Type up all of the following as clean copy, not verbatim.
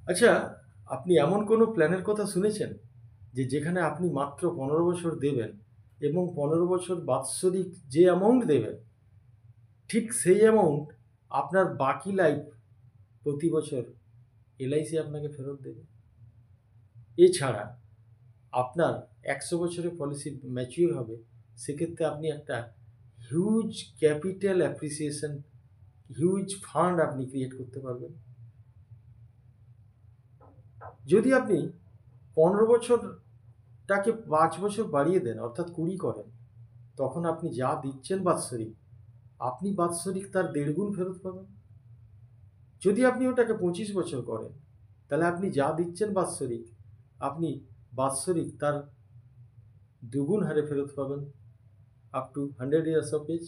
আচ্ছা, আপনি এমন কোনো প্ল্যানের কথা শুনেছেন যে যেখানে আপনি মাত্র ১৫ বছর দেবেন এবং ১৫ বছর বাৎসরিক যে অ্যামাউন্ট দেবেন ঠিক সেই অ্যামাউন্ট আপনার বাকি লাইফ প্রতি বছর এলআইসি আপনাকে ফেরত দেবে? এছাড়া আপনার ১০০ বছরের পলিসি ম্যাচিউর হবে, সেক্ষেত্রে আপনি একটা huge capital appreciation, huge fund আপনি ক্রিয়েট করতে পারবেন। যদি আপনি ১৫ বছরটাকে ৫ বছর বাড়িয়ে দেন, অর্থাৎ ২০ করেন, তখন আপনি যা দিচ্ছেন বাৎসরিক, আপনি বাৎসরিক তার ১.৫ গুণ ফেরত পাবেন। যদি আপনি ওটাকে ২৫ বছর করেন, তাহলে আপনি যা দিচ্ছেন বাৎসরিক, আপনি বাৎসরিক তার ২ গুণ হারে ফেরত পাবেন, up to 100 years of age.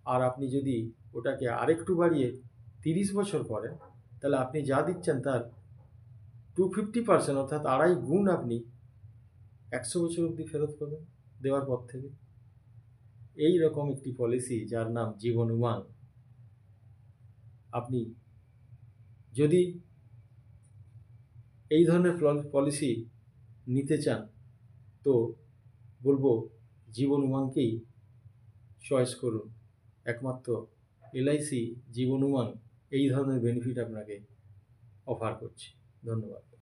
আর আপনি যদি ওটাকে আরেকটু বাড়িয়ে ৩০ বছর করেন, তাহলে আপনি যা দিচ্ছেন তার 250% অর্থাৎ ২.৫ গুণ আপনি ১০০ বছর অবধি ফেরত পাবেন দেওয়ার পর থেকে। এই রকম একটি পলিসি যার নাম জীবন উমাং। আপনি যদি এই ধরনের পলিসি নিতে চান, তো বলবো জীবন উমাংকেই চয়েস করুন। একমাত্র এলআইসি জীবন উমাং এই ধরনের বেনিফিট আপনাকে অফার করছে। ধন্যবাদ।